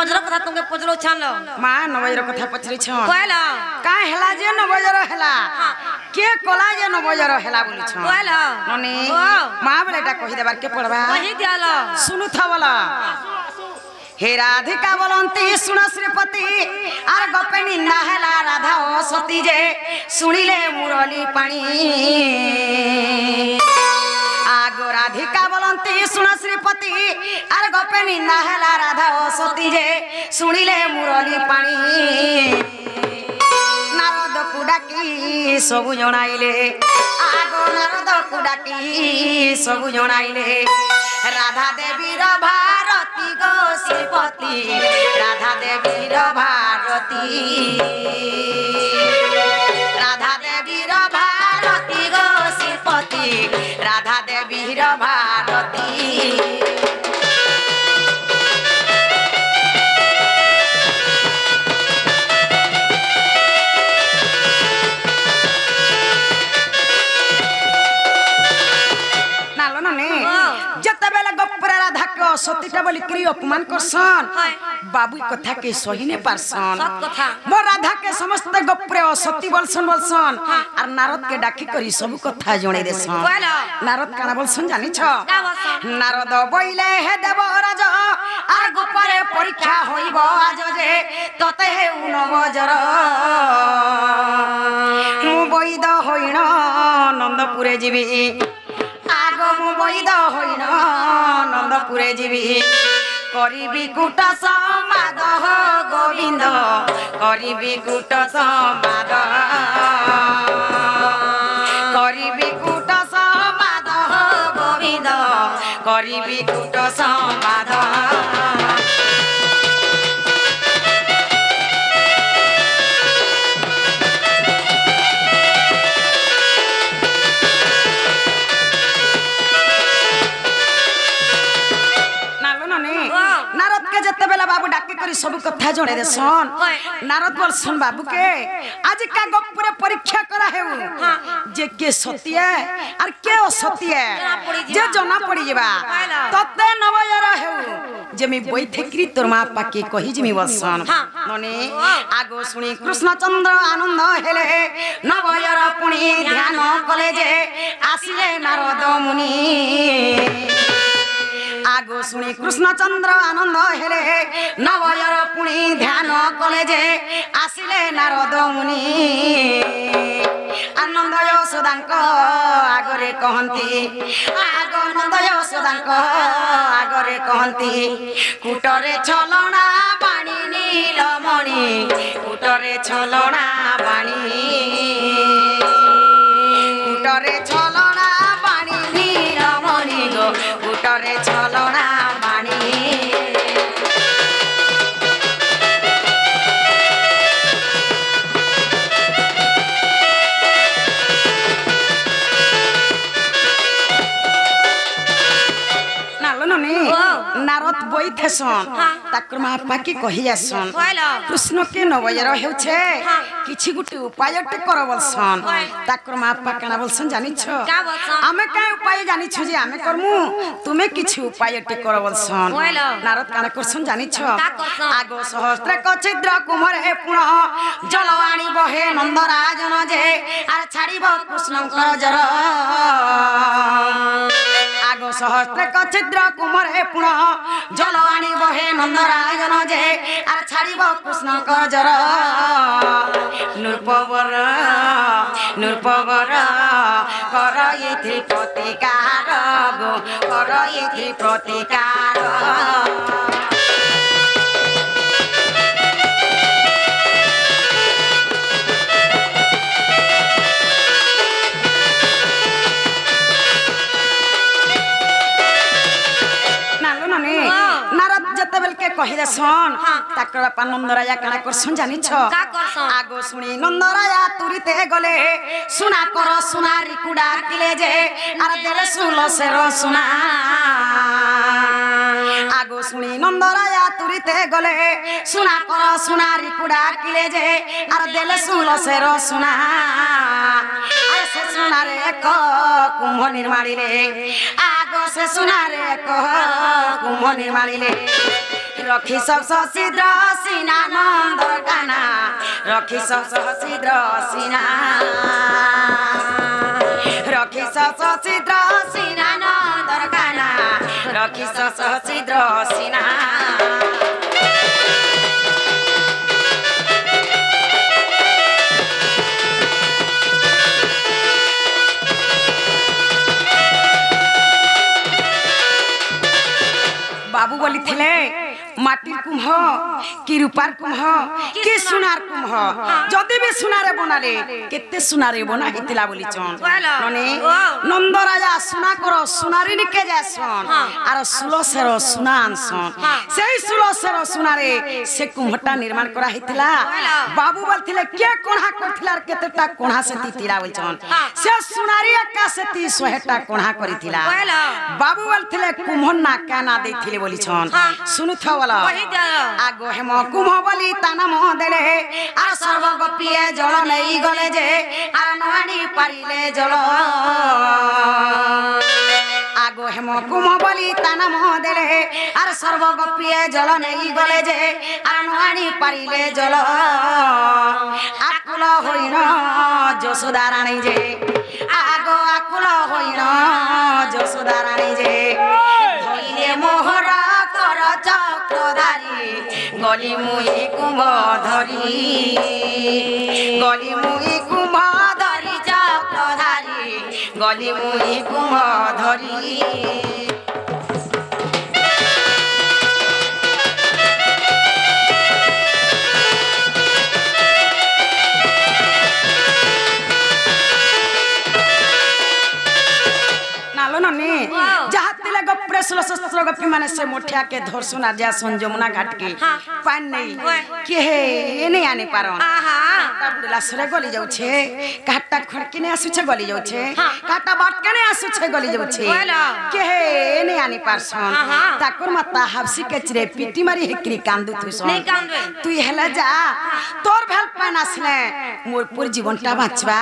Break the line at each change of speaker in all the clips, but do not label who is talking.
buzzer कथा तुमके पचरो छानलो
मां न बजर कथा पचरी छन
कहला
का हेला जे न बजर हेला के कोला जे न बजर हेला बोली छन
कहला
ननी मां बेटा कहि देबार के पड़बा
कहि दियालो
सुनु था वाला हे राधिका बोलंती सुन श्रीपति आर गपे निंदा हेला राधा ओ सती जे सुनिले मुरली पानी आगो राधिका बोलंती सुन श्रीपति आर गपे निंदा हेला राधा ओ सती जे सुनिले मुरली पानी नारद को डाकी सबु जणाइले आगो नारद को डाकी सबु जणाइले राधा देवी रो भारती गो श्रीपति राधा देवी रो भारती राधा देवी रो भारती गो श्रीपति राधा देवी रो भारती सतीटा बोली करी अपमान करसन बाबू कथा के सही ने पारसन मो राधा के समस्त गप्रे सती बोलसन बोलसन और नारद के डाकी करी सब कथा जणे देसन नारद काना बोलसन जानि छ नारद बोइले हे देवराज आर गोपरे परीक्षा होइबो आज जे तते हे उन बजर मु बइद होइण नंदपुरे जीवी आगो मु बइद होइण नंदपुरे जीवी करिबी कूट समाद हो गोविंद करिबी कूट समाद करिबी कूट समाद हो गोविंद करिबी कूट समाद बाबू डाकी करी सब कथा जणे देसन नारद बोलसन बाबू के आज का गपुरे परीक्षा करा हेउ जे के सती है और के असती है जे जना पड़ी जेबा तते नवयर हेउ जे मी बैठेकरी तोर मां पाके कहि जिमी बोलसन नने आगो सुनी कृष्णचंद्र आनंद हेले नवयर पुनी ध्यान कले जे आसिले नारद मुनि आगो सुनी कृष्णचंद्र आनंद हेले नवयर पुणी ध्यान कले जे आसिले नारद मुनि आनंद यशोदांक आगरे कहंती आगो आनंद यशोदांक आगरे कहंती कुटरे छलना पानी नीलमणि कुटरे छलना पानी कुटरे छलना पानी नीलमणि गो कुटरे छलना पानी नारद बैठेसन ताकर महात्मा की कहि आसन कृष्ण के नवयर हेउछे किछि गुटे उपाय टे कर बोलसन ताकर महात्मा काना बोलसन जानि छ आमे काय उपाय जानि छ जे आमे करमु तुमे किछि उपाय टे कर बोलसन नारद काना करसन जानि छ आगो सहस्त्र क छिद्र कुमार हे पुनः जलवाणी बहे नंदराजन जे आर छाड़ीबो कृष्ण कर जर आगो सहस्त्र क छिद्र कुमार हे पुनः जलवाणी बहे नंदराजन जे आर छाड़ीबो कृष्ण कर जर नृपवर कर इथि प्रतिकार गो कर इथि प्रतिकार के कहिले सन ताकर बापा नंदराया काना करसन जानि छ आगो सुनी नंदराया तुरिते गले सुना कर सुनारी कुडा किले जे आर देले सुलो सेर सुना आगो सुनी नंदराया तुरिते गले सुना कर सुनारी कुडा किले जे आर देले सुलो सेर सुना आर से सुनारे एक कुंभ निर्माणीले आगो से सुनारे एक कुंभ निर्माणीले रखी सब शशिद्र सिना नंदर काना रखी सब शशिद्र सिना रखी सब शशिद्र सिना नंदर काना रखी सब शशिद्र सिना बाबू बोली थिले माटी कुम्ह कि रूपार कुम्ह कि सुनार कुम्ह जदि भी सुनारे बनाले केते सुनारे बना हितिला बोली चन नने नंद राजा सुना करो सुनारी निके जासन आर सुलसेर सुनान सन सेही सुलसेर सुनारे से कुम्हटा निर्माण करा हितिला बाबू बोलथिले के कोणा करथिला केतेटा कोणा से तितिला बोल चन से सुनारी एका से 300टा कोणा करिथिला बाबू बोलथिले कुम्हना काना देथिले बोली छन सुनु था वाला आगो हेम कुम्ह बोली ताना मो देले आ सर्व गोपिए जल नहीं गले जे आ नवानी पारिले जल आगो हेम कुम्ह बोली ताना मो देले आ सर्व गोपिए जल नहीं गले जे आ नवानी पारिले जल आकुल होइन यशोदा रानी जे आगो आकुल होइन यशोदा रानी जे धइले मोहरा कर चक्रधारी गली मुई कुम्भ धरी गली मुई कुम्भ धरी चक्रधारी गली मुई कुम्भ धरी शस्त्र गपी माने से मोठिया के धरसुन आजा संजमुना घाट के पान नहीं के हे नहीं आने पारन काटा बुडला सरे गली जाउ छे काटा खड़के ने आसु छे गली जाउ छे काटा बाटके ने आसु छे गली जाउ छे के हे नहीं आने पारसन ताकुर माता हबसी के चिरे पिटी मारी हेकरी कांदु थुसन नहीं कांदु तू हेला जा तोर भेल पान आसले मोर पुर जीवनटा बाचबा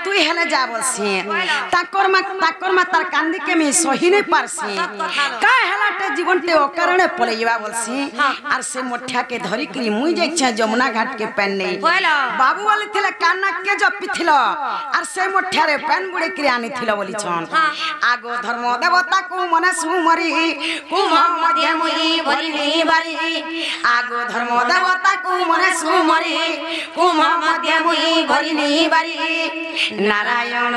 तू हेला जा बोलसी ताकुर माता कांदी के मी सही नहीं पारसी का हेलाटे जीवनटे ओ कारणे पलैवा बोलसी आर से मोठिया के धरी करी मुई जाई छ जमुना घाट के पेन नहीं बाबू वाले थिले काना के जपी थिलो आर से मोठिया रे पेन बुड़े करी आनी थिलो बोली छन आगो धर्म देवता को मने सुमरी कुम्भ मध्य मुई भरिनी बारी आगो धर्म देवता को मने सुमरी कुम्भ मध्य मुई भरिनी बारी नारायण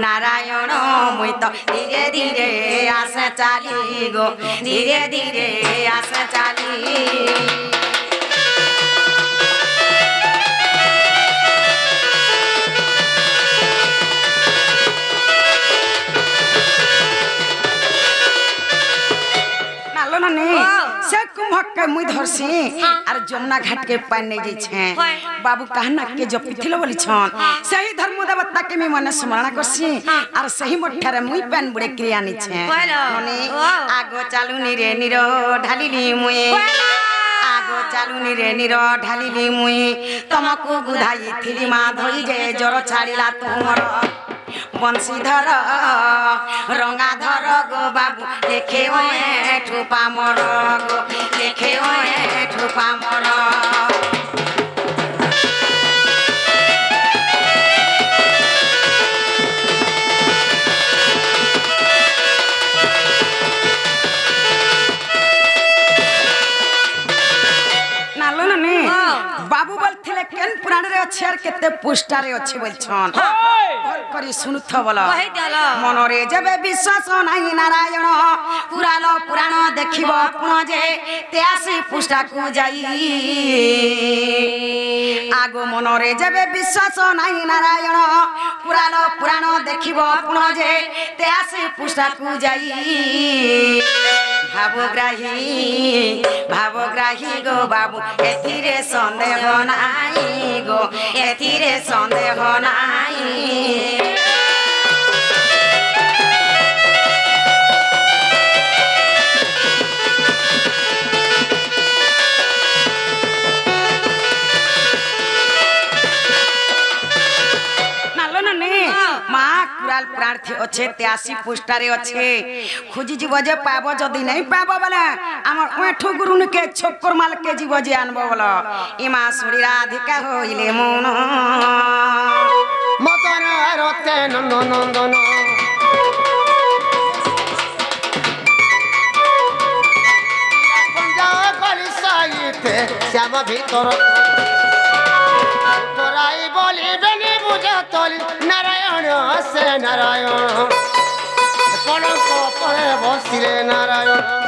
नारायण मुई तो धीरे धीरे आसे चाली गो धीरे धीरे आसे चाली से कुम्भ के मुई धरसी आर जमुना घाट के पान नहीं जाई छे बाबू कहना के जपी थिलो बोली छन सही धर्म देवता के मी मन स्मरण करसी आर सही मोठा रे मुई पान बुड़े क्रिया नि छे मने आगो चालू नि रे निरो ढालिली मुई आगो चालू नि रे निरो ढालिली मुई तमको गुधाई थिली मा धई जे जर छाड़िला तुमर बंशीधर रंगाधर गो बाबू देखे ओए ठुपा मर गो देखे ओए ठुपा मर नालो नने बाबू बोलथिले केन पुराण रे अछि आर केते पुष्टा रे अछि बोल छन करी सुनुथ बोला मनरे जबे विश्वास नाही नारायण पुरालो पुराण देखिबो पुण जे 83 पुष्टा को जाई आगो मनरे जबे विश्वास नाही नारायण पुरालो पुराण देखिबो पुण जे 83 पुष्टा को जाई भावग्राही गो बाबू एथिरे संदेह नाही गो एथिरे संदेह नाही ঠাকুরাল প্রার্থী আছে 83 পৃষ্ঠারে আছে খুঁজি যাব যে পাব যদি নাই পাব বলে আমার ওঠু গুরুনকে ছক্কর মালকে জীব যে আনব বল ইমা সুরি রাধিকা হইলে মন
মতন রতে নন্দন নন্দন শ্যাম ভিতর তোরাই বলিবেনি বুঝা তলি নারায়ণ সে নারায়ণ কলঙ্ক পরে বসিলে নারায়ণ